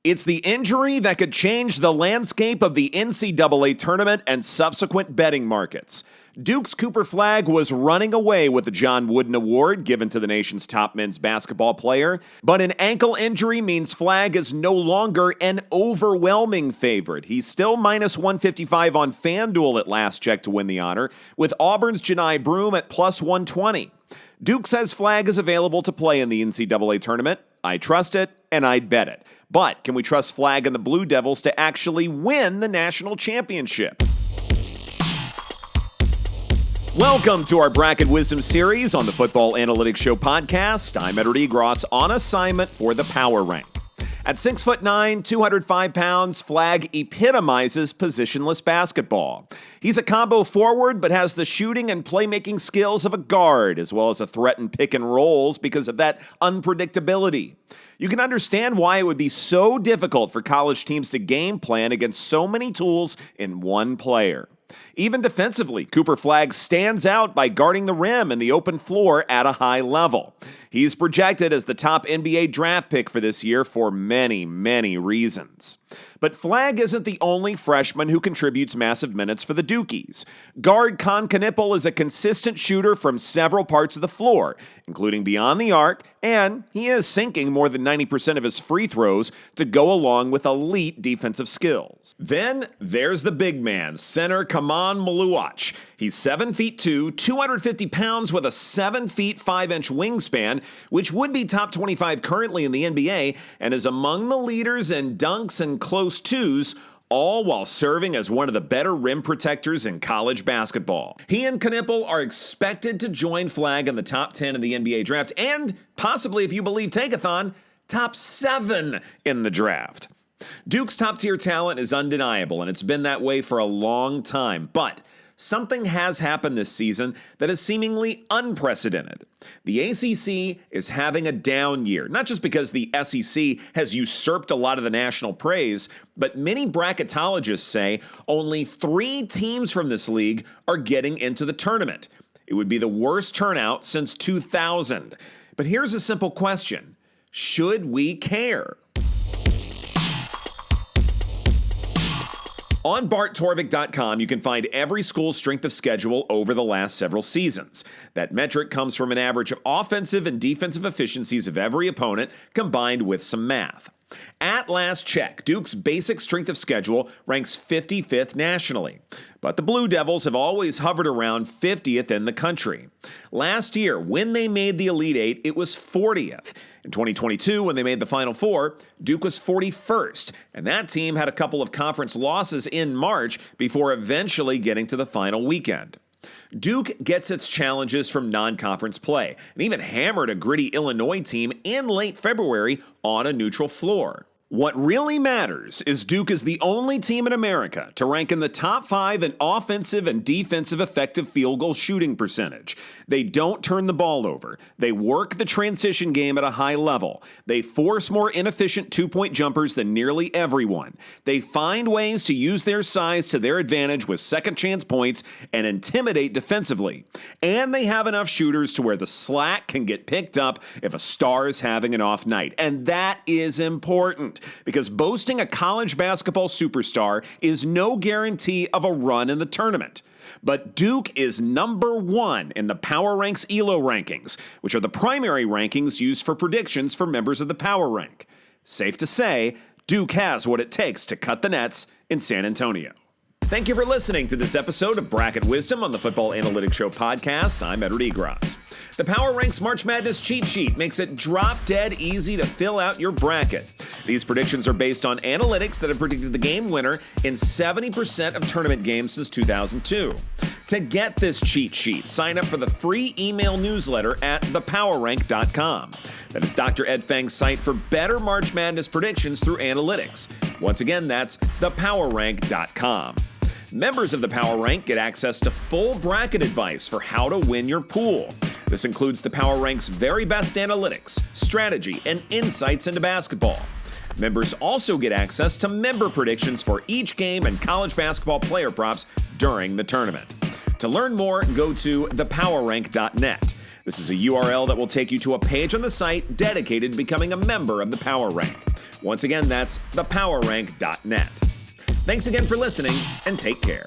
It's the injury that could change the landscape of the NCAA tournament and subsequent betting markets. Duke's Cooper Flagg was running away with the John Wooden Award given to the nation's top men's basketball player, but an ankle injury means Flagg is no longer an overwhelming favorite. He's still minus 155 on FanDuel at last check to win the honor, with Auburn's Janai Broome at plus 120. Duke says Flagg is available to play in the NCAA tournament. I trust it, and I'd bet it. But can we trust Flagg and the Blue Devils to actually win the national championship? Welcome to our Bracket Wisdom series on the Football Analytics Show podcast. I'm Egros on assignment for the Power Rank. At 6'9", 205 pounds, Flagg epitomizes positionless basketball. He's a combo forward, but has the shooting and playmaking skills of a guard, as well as a threat in pick and rolls because of that unpredictability. You can understand why it would be so difficult for college teams to game plan against so many tools in one player. Even defensively, Cooper Flagg stands out by guarding the rim and the open floor at a high level. He's projected as the top NBA draft pick for this year for many, many reasons. But Flagg isn't the only freshman who contributes massive minutes for the Dukies. Guard Con Knippel is a consistent shooter from several parts of the floor, including beyond the arc, and he is sinking more than 90% of his free throws to go along with elite defensive skills. Then there's the big man, center Kaman Maluach. He's 7'2", 250 pounds with a 7 feet 5 inch wingspan, which would be top 25 currently in the NBA, and is among the leaders in dunks and close twos, all while serving as one of the better rim protectors in college basketball. He and Knippel are expected to join Flagg in the top 10 in the NBA draft, and possibly, if you believe Tankathon, top 7 in the draft. Duke's top-tier talent is undeniable, and it's been that way for a long time, but something has happened this season that is seemingly unprecedented. The ACC is having a down year, not just because the SEC has usurped a lot of the national praise, but many bracketologists say only 3 teams from this league are getting into the tournament. It would be the worst turnout since 2000. But here's a simple question. Should we care? On BartTorvik.com, you can find every school's strength of schedule over the last several seasons. That metric comes from an average of offensive and defensive efficiencies of every opponent combined with some math. At last check, Duke's basic strength of schedule ranks 55th nationally, but the Blue Devils have always hovered around 50th in the country. Last year, when they made the Elite Eight, it was 40th. In 2022, when they made the Final Four, Duke was 41st, and that team had a couple of conference losses in March before eventually getting to the final weekend. Duke gets its challenges from non-conference play, and even hammered a gritty Illinois team in late February on a neutral floor. What really matters is Duke is the only team in America to rank in the top 5 in offensive and defensive effective field goal shooting percentage. They don't turn the ball over. They work the transition game at a high level. They force more inefficient two-point jumpers than nearly everyone. They find ways to use their size to their advantage with second chance points and intimidate defensively. And they have enough shooters to where the slack can get picked up if a star is having an off night. And that is important, because boasting a college basketball superstar is no guarantee of a run in the tournament. But Duke is number 1 in the Power Ranks ELO rankings, which are the primary rankings used for predictions for members of the Power Rank. Safe to say, Duke has what it takes to cut the nets in San Antonio. Thank you for listening to this episode of Bracket Wisdom on the Football Analytics Show podcast. I'm Edward Egros. The Power Ranks March Madness cheat sheet makes it drop-dead easy to fill out your bracket. These predictions are based on analytics that have predicted the game winner in 70% of tournament games since 2002. To get this cheat sheet, sign up for the free email newsletter at thepowerrank.com. That is Dr. Ed Fang's site for better March Madness predictions through analytics. Once again, that's thepowerrank.com. Members of the Power Rank get access to full bracket advice for how to win your pool. This includes the Power Rank's very best analytics, strategy, and insights into basketball. Members also get access to member predictions for each game and college basketball player props during the tournament. To learn more, go to thepowerrank.net. This is a URL that will take you to a page on the site dedicated to becoming a member of the Power Rank. Once again, that's thepowerrank.net. Thanks again for listening, and take care.